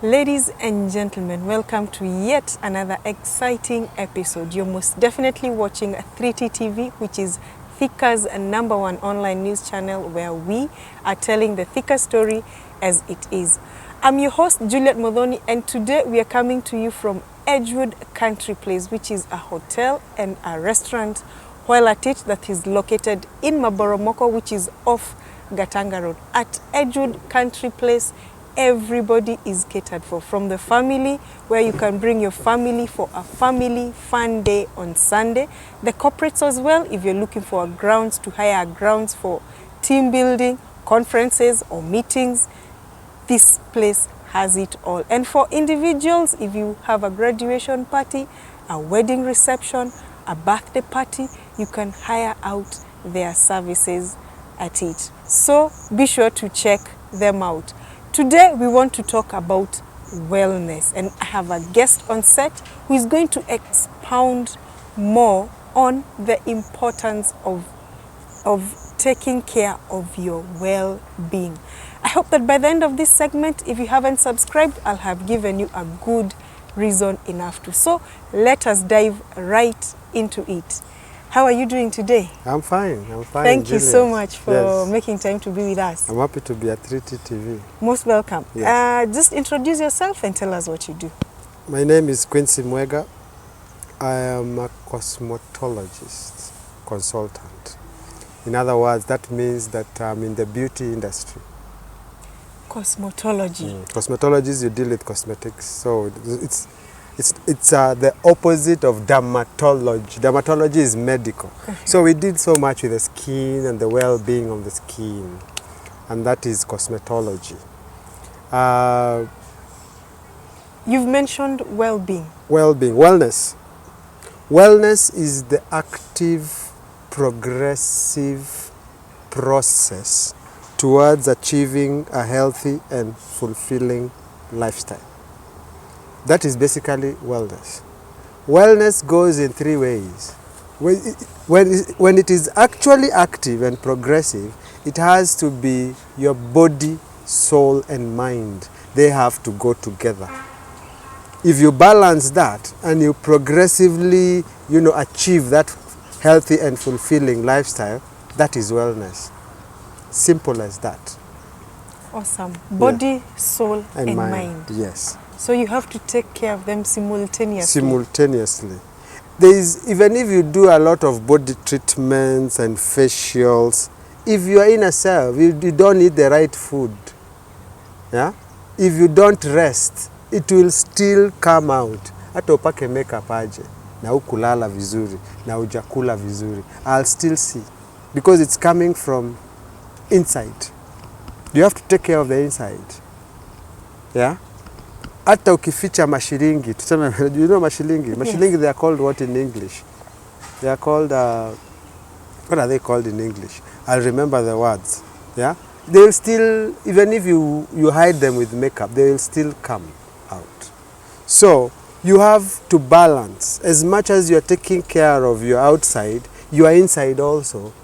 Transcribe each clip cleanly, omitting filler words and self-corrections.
Ladies and gentlemen, welcome to yet another exciting episode. You're most definitely watching 3T TV, which is Thika's #1 online news channel where we are telling the Thika story as it is. I'm your host, Juliet Modhoni, and today we are coming to you from Edgewood Country Place, which is a hotel and a restaurant while at it that is located in Maboromoko, which is off Gatanga Road. At Edgewood Country Place, everybody is catered for, from the family, where you can bring your family for a family fun day on Sunday. The corporates as well, if you're looking for grounds, to hire grounds for team building, conferences or meetings, this place has it all. And for individuals, if you have a graduation party, a wedding reception, a birthday party, you can hire out their services at it. So be sure to check them out. Today we want to talk about wellness, and I have a guest on set who is going to expound more on the importance of taking care of your well-being. I hope that by the end of this segment, if you haven't subscribed, I'll have given you a good reason enough to. So let us dive right into it. How are you doing today? I'm fine. Thank you so much for making time to be with us. I'm happy to be at 3T TV. Most welcome. Yes. Just introduce yourself and tell us what you do. My name is Quincy Mwega. I am a cosmetologist consultant. In other words, that means that I'm in the beauty industry. Cosmetology. Cosmetology is you deal with cosmetics. So it's the opposite of dermatology. Dermatology is medical. So we did so much with the skin and the well-being of the skin, and that is cosmetology. You've mentioned well-being. Well-being, wellness. Wellness is the active, progressive process towards achieving a healthy and fulfilling lifestyle. That is basically wellness. Wellness goes in three ways. When it is actually active and progressive, it has to be your body, soul, and mind. They have to go together. If you balance that and you progressively, achieve that healthy and fulfilling lifestyle, that is wellness. Simple as that. Awesome. Body, soul, and mind. Yes. So you have to take care of them simultaneously. Even if you do a lot of body treatments and facials, if you are in a self, you don't eat the right food. Yeah? If you don't rest, it will still come out. Hata upake makeup aje, na ukulala vizuri, na ujakula vizuri, I'll still see. Because it's coming from inside. You have to take care of the inside. Yeah? Hata ukificha mashilingi, tuseme, you know mashilingi? Mashilingi, yes. They are called what in English? They are called, what are they called in English? I'll remember the words. Yeah? They will still, even if you hide them with makeup, they will still come out. So, you have to balance. As much as you are taking care of your outside, your inside also,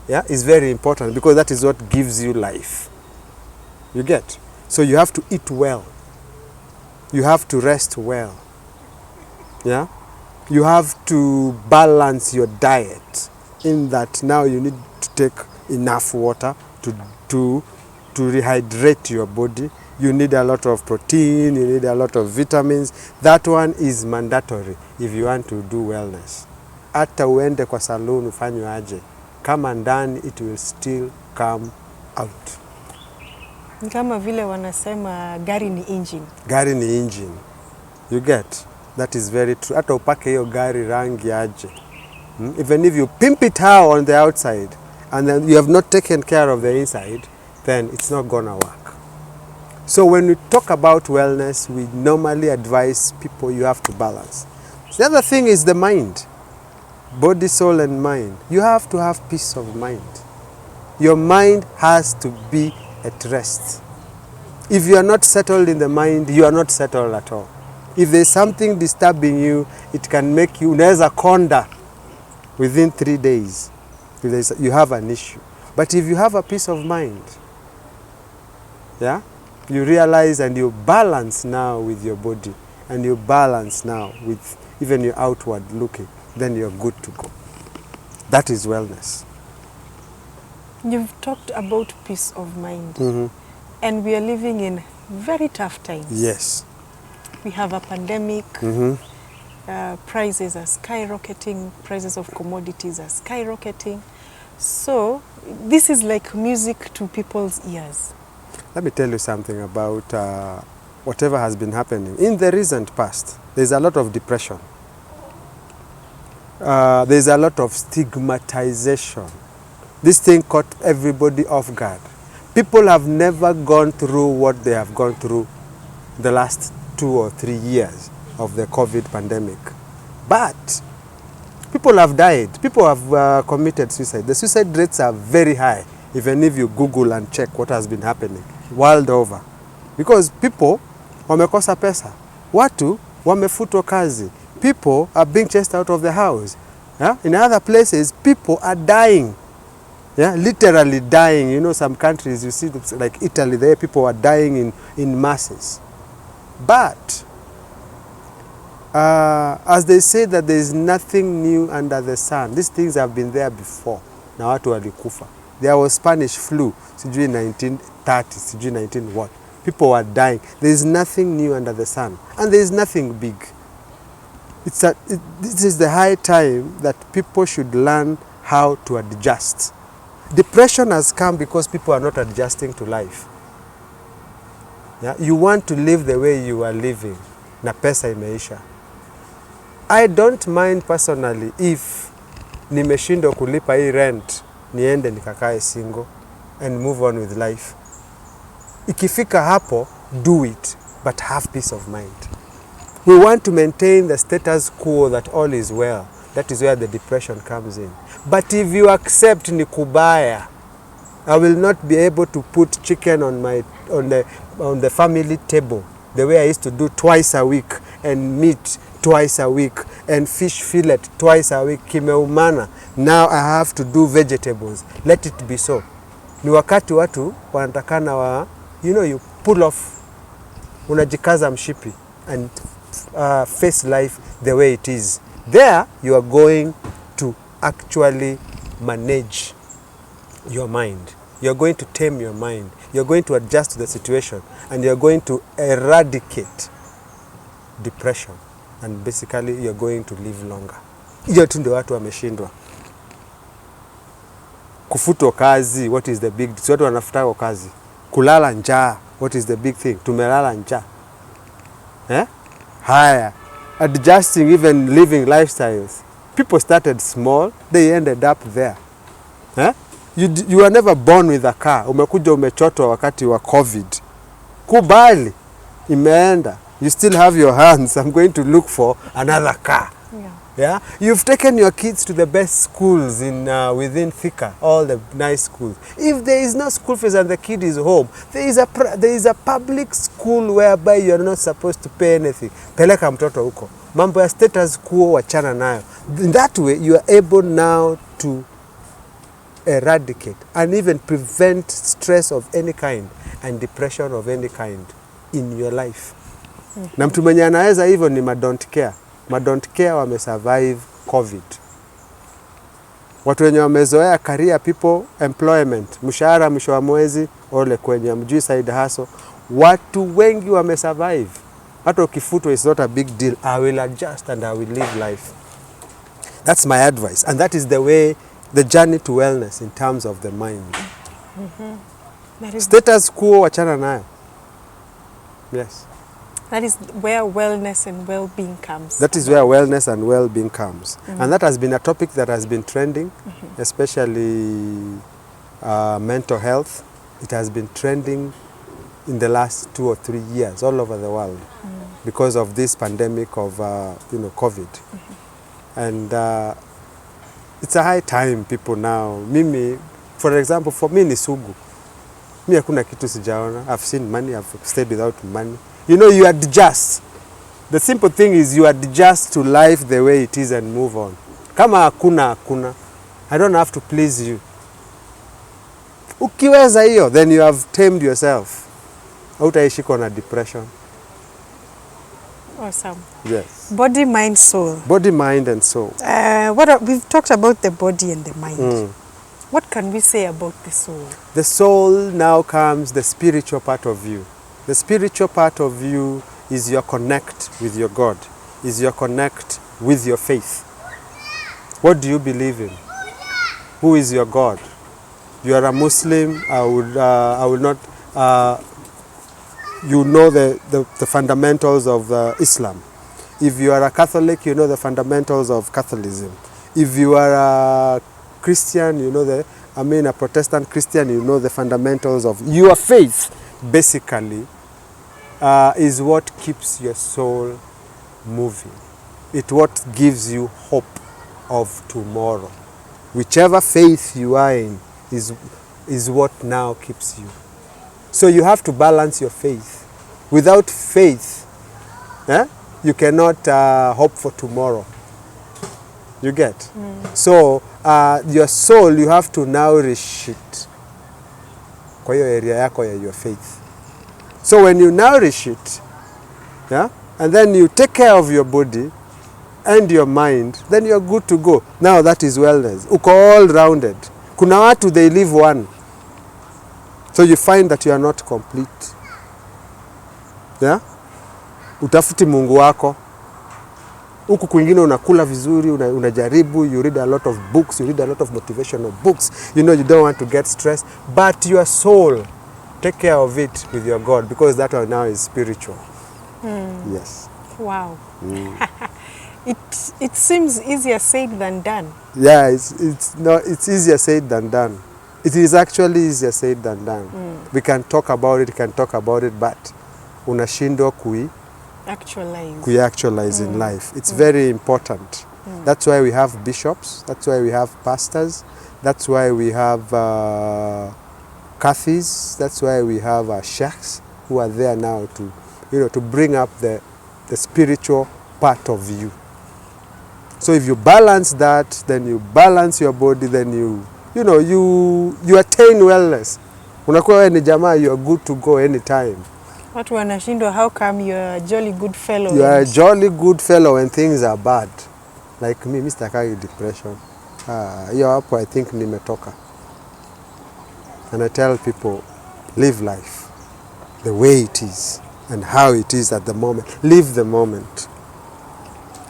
yeah, is very important, because that is what gives you life. You get? So you have to eat well. You have to rest well. Yeah? You have to balance your diet, in that now you need to take enough water to rehydrate your body. You need a lot of protein, you need a lot of vitamins. That one is mandatory if you want to do wellness. Hata uende kwa salon ufanywe aje, kama ndani, it will still come out. Kama vile wanasema gari ni engine. Gari ni engine. You get? That is very true. Hata upake hiyo gari rangi aje. Even if you pimp it how on the outside, and then you have not taken care of the inside, then it's not gonna work. So when we talk about wellness, we normally advise people you have to balance. The other thing is the mind. Body, soul, and mind. You have to have peace of mind. Your mind has to be at rest. If you are not settled in the mind, you are not settled at all. If there's something disturbing you, it can make you unaweza konda within 3 days. If you have an issue. But if you have a peace of mind, yeah, You realize and you balance now with your body, and you balance now with even your outward looking, then you're good to go. That is wellness. You've talked about peace of mind, Mm-hmm. and we are living in very tough times. Yes. We have a pandemic, Mm-hmm. Prices are skyrocketing, prices of commodities are skyrocketing. So this is like music to people's ears. Let me tell you something about whatever has been happening. In the recent past, there's a lot of depression. There's a lot of stigmatization. This thing caught everybody off guard. People have never gone through what they have gone through the last 2 or 3 years of the COVID pandemic. But people have died. People have committed suicide. The suicide rates are very high, even if you Google and check what has been happening world over. Because people wamekosa pesa. Watu wamefutwa kazi. People are being chased out of the house. Yeah? In other places, people are dying. Yeah, literally dying. You know, some countries, you see, like Italy, there people are dying in masses. But as they say that there is nothing new under the sun, these things have been there before. Na watu walikufa. There was Spanish flu, sijui 1930, sijui 19 what. People were dying. There is nothing new under the sun, and there is nothing big. This is the high time that people should learn how to adjust. Depression has come because people are not adjusting to life. Yeah? You want to live the way you are living, na pesa imeisha. I don't mind personally if nimeshindwa kulipa hii rent, niende nikakae single and move on with life. Ikifika hapo, do it, but have peace of mind. We want to maintain the status quo that all is well. That is where the depression comes in. But if you accept ni kubaya, I will not be able to put chicken on the family table the way I used to do twice a week, and meat twice a week, and fish fillet twice a week. Kimeumana. Now I have to do vegetables. Let it be so. Ni wakati watu wanatakana you pull off, unajikaza mshipi and face life the way it is. There you are going to actually manage your mind. You are going to tame your mind. You are going to adjust to the situation, and you are going to eradicate depression, and basically you are going to live longer. Hiyo tu ndio watu wameshindwa. Kufutwa kazi, what is the big deal? Watu wanafutwa kazi. Kulala njaa, what is the big thing? Tumelala njaa. Higher. Adjusting, even living lifestyles. People started small, they ended up there. You were never born with a car. Umekuja umechotwa wakati wa COVID. Kubali, imeenda. You still have your hands. I'm going to look for another car. Yeah? You've taken your kids to the best schools within Thika, all the nice schools. If there is no school fees and the kid is home, there is a public school whereby you are not supposed to pay anything. Peleka mtoto huko. Mambo ya status quo wachana nayo. In that way, you are able now to eradicate and even prevent stress of any kind and depression of any kind in your life. Na mtu mwenye anaweza hivyo ni don't care. Don't care wamesurvive COVID. Watu wenye wamezoea career people, employment, mshahara mwisho wa mwezi, ole kwenye mjui side hustle. Watu wengi wamesurvive. Hata ukifutwa is not a big deal. I will adjust and I will live life. That's my advice, and that is the way, the journey to wellness in terms of the mind. Status quo wachana nayo. Yes. That is where wellness and well-being comes. That is where wellness and well-being comes. And that has been a topic that has been trending, especially mental health. It has been trending in the last 2 or 3 years all over the world because of this pandemic of COVID. And it's a high time people now. Mimi, for example, for me ni sugu. Mimi hakuna kitu sijaona. I've seen money, I've stayed without money. You adjust. The simple thing is you adjust to life the way it is and move on. Kama hakuna. I don't have to please you. Ukiweza hiyo, then you have tamed yourself. hautaishikwa na depression. Awesome. Yes. Body, mind, soul. Body, mind and soul. We've talked about the body and the mind. What can we say about the soul? The soul now comes the spiritual part of you. The spiritual part of you is your connect with your God, is your connect with your faith. What do you believe in? Who is your God? You are a Muslim, I will not, you know the fundamentals of Islam. If you are a Catholic, you know the fundamentals of Catholicism. If you are a Christian, you know a Protestant Christian, you know the fundamentals of your faith. Basically, is what keeps your soul moving. It's what gives you hope of tomorrow. Whichever faith you are in is what now keeps you. So you have to balance your faith. Without faith, you cannot hope for tomorrow. You get? So your soul, you have to nourish it. Kwa hiyo area yako ya your faith. So when you nourish it, and then you take care of your body and your mind, then you're good to go. Now that is wellness. Uko all rounded. Kuna watu, they live one. So you find that you are not complete. Utafuti Mungu wako. Huku kwingine unakula vizuri, unajaribu, you read a lot of books, you read a lot of motivational books. You know you don't want to get stressed, but your soul, take care of it with your God, because that one now is spiritual. Yes. Wow. It seems easier said than done. Yeah, it's easier said than done. It is actually easier said than done. We can talk about it, but unashindwa actualize in life. It's very important. That's why we have bishops, that's why we have pastors, that's why we have Kathis, that's why we have sheikhs who are there now to bring up the spiritual part of you. So if you balance that, then you balance your body, then you attain wellness. Unakuwa wewe ni jamaa, you are good to go anytime. Watu wanashindwa, how come you are a jolly good fellow? You are a jolly good fellow when things are bad. Like me, Mr. Kagi depression. Hiyo hapo I think nimetoka. And I tell people, live life the way it is and how it is at the moment. Live the moment.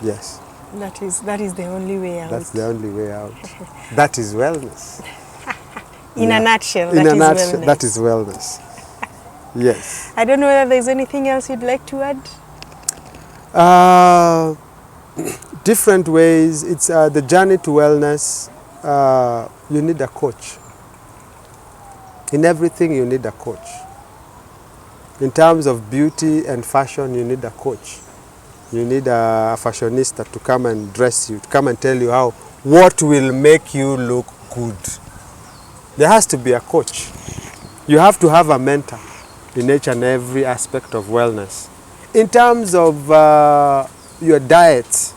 Yes. That is the only way out. That's the only way out. That is wellness. In a nutshell, that is wellness. Yes. I don't know whether there's anything else you'd like to add? Different ways. It's the journey to wellness. You need a coach. In everything, you need a coach. In terms of beauty and fashion, you need a coach. You need a fashionista to come and dress you, to come and tell you what will make you look good. There has to be a coach. You have to have a mentor in each and every aspect of wellness. In terms of your diet,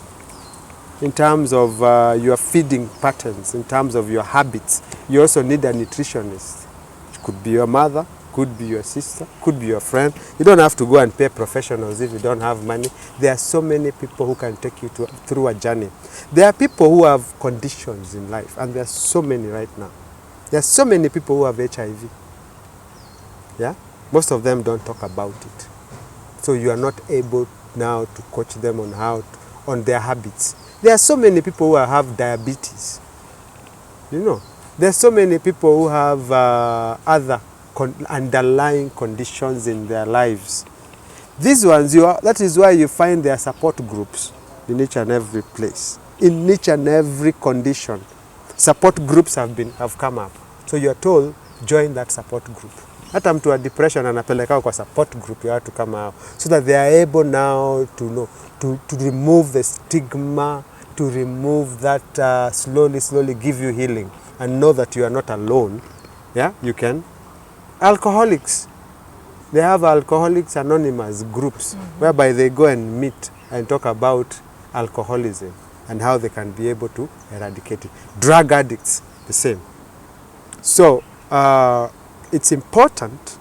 in terms of your feeding patterns, in terms of your habits, you also need a nutritionist. It could be your mother, could be your sister, could be your friend. You don't have to go and pay professionals if you don't have money. There are so many people who can take you through a journey. There are people who have conditions in life, and there are so many right now. There are so many people who have HIV. Most of them don't talk about it. So you are not able now to coach them on their habits. There are so many people who have diabetes. There are so many people who have other underlying conditions in their lives. These ones, that is why you find their support groups in each and every place. In each and every condition, support groups have come up. So you are told, join that support group. Hata mtu wa depression anapelekwa kwa support group ya watu kama hao, so that they are able now to remove the stigma, to remove that slowly give you healing, and know that you are not alone. You can. Alcoholics, they have Alcoholics Anonymous groups whereby they go and meet and talk about alcoholism and how they can be able to eradicate it. Drug addicts, the same. So it's important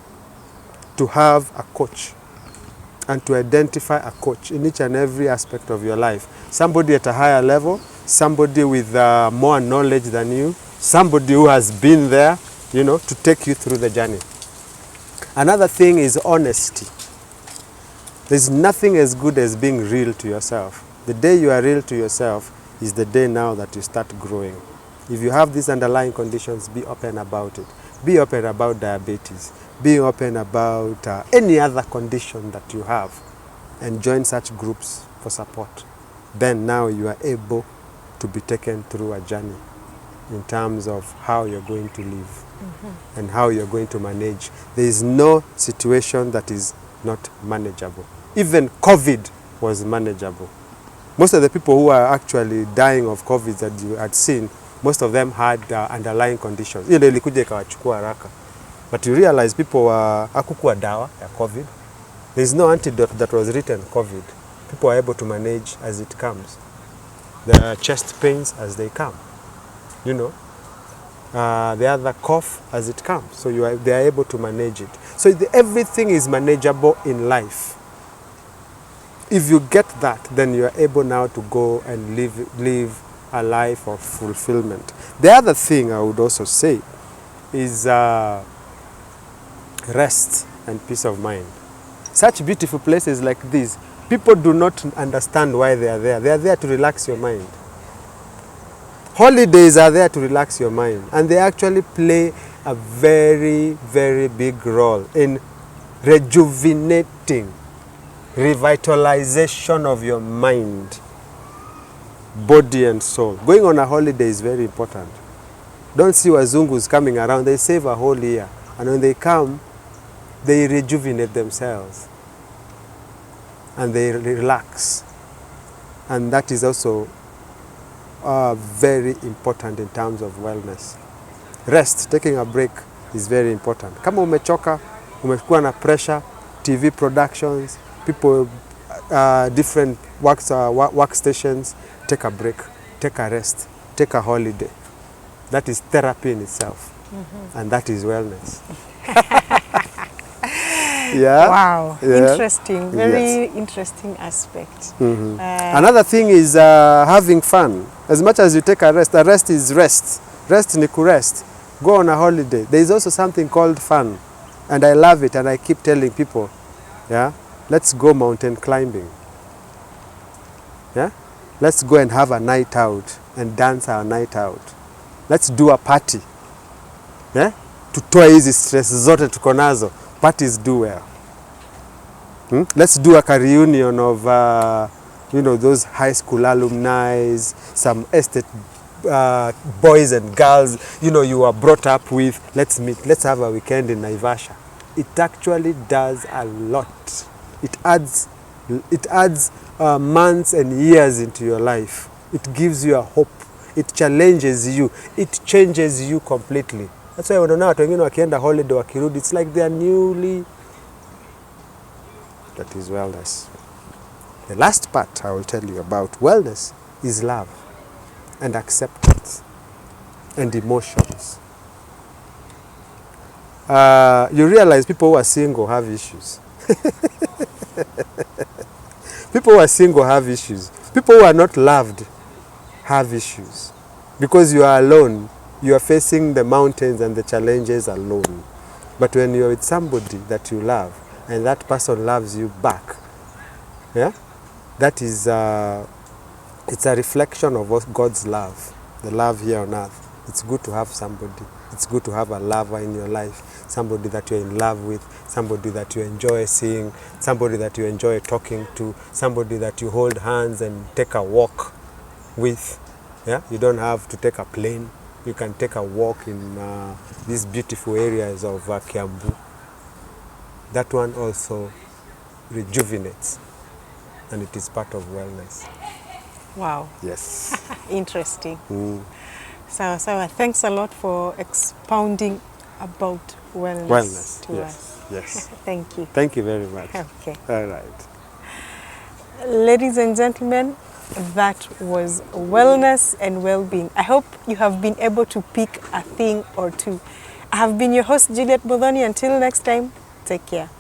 to have a coach and to identify a coach in each and every aspect of your life. Somebody at a higher level, somebody with more knowledge than you, somebody who has been there, you know, to take you through the journey. Another thing is honesty. There's nothing as good as being real to yourself. The day you are real to yourself is the day now that you start growing. If you have these underlying conditions, be open about it. Be open about diabetes. Be open about any other condition that you have, and join such groups for support. Then now you are able to be taken through a journey in terms of how you're going to live and how you're going to manage. There is no situation that is not manageable. Even COVID was manageable. Most of the people who are actually dying of COVID that you had seen, most of them had underlying conditions. Ile ilikuja ikawachukua haraka. But you realize people hakukuwa dawa ya COVID. There is no antidote that was written COVID. People are able to manage as it comes. The chest pains as they come, you know. The other cough as it comes. So they are able to manage it. So everything is manageable in life. If you get that, then you are able now to go and live a life of fulfillment. The other thing I would also say is rest and peace of mind. Such beautiful places like these, people do not understand why they are there. They are there to relax your mind. Holidays are there to relax your mind, and they actually play a very, very big role in rejuvenating, revitalization of your mind, body and soul. Going on a holiday is very important. Don't see wazungus coming around. They save a whole year, and when they come, they rejuvenate themselves and they relax. And that is also very important in terms of wellness. Rest, taking a break is very important. Kama umechoka, umekuwa na pressure, TV productions, people, different workstations, take a break, take a rest, take a holiday. That is therapy in itself. And that is wellness. Yeah. Wow, Yeah. interesting, very interesting aspect. Another thing is having fun. As much as you take a rest is rest. Rest ni kurest. Go on a holiday. There is also something called fun. And I love it, and I keep telling people, yeah, let's go mountain climbing. Yeah? Let's go and have a night out and dance our night out. Let's do a party. Yeah? Tutoe hizi stress zote tuko nazo. Parties do well. Let's do a reunion of, you know, those high school alumni, some estate boys and girls, you know, you were brought up with. Let's meet. Let's have a weekend in Naivasha. It actually does a lot. It adds months and years into your life. It gives you a hope. It challenges you. It changes you completely. That's why unaona watu wengine wakienda holiday wakirudi, it's like they are newly. That is wellness. The last part I will tell you about wellness is love and acceptance and emotions. You realize people who are single have issues. People who are single have issues. People who are not loved have issues. Because you are alone, you are facing the mountains and the challenges alone. But when you're with somebody that you love, and that person loves you back, yeah, that is, it's a reflection of what God's love, the love here on earth. It's good to have somebody. It's good to have a lover in your life, somebody that you're in love with, somebody that you enjoy seeing, somebody that you enjoy talking to, somebody that you hold hands and take a walk with. Yeah, you don't have to take a plane. You can take a walk in these beautiful areas of Kiambu. That one also rejuvenates, and it is part of wellness. Wow. Yes. Interesting. So thanks a lot for expounding about wellness to yes, us. yes. Thank you. Thank you very much. Okay. All right. Ladies and gentlemen, that was wellness and well-being. I hope you have been able to pick a thing or two. I have been your host, Juliet Bodhoni. Until next time, take care.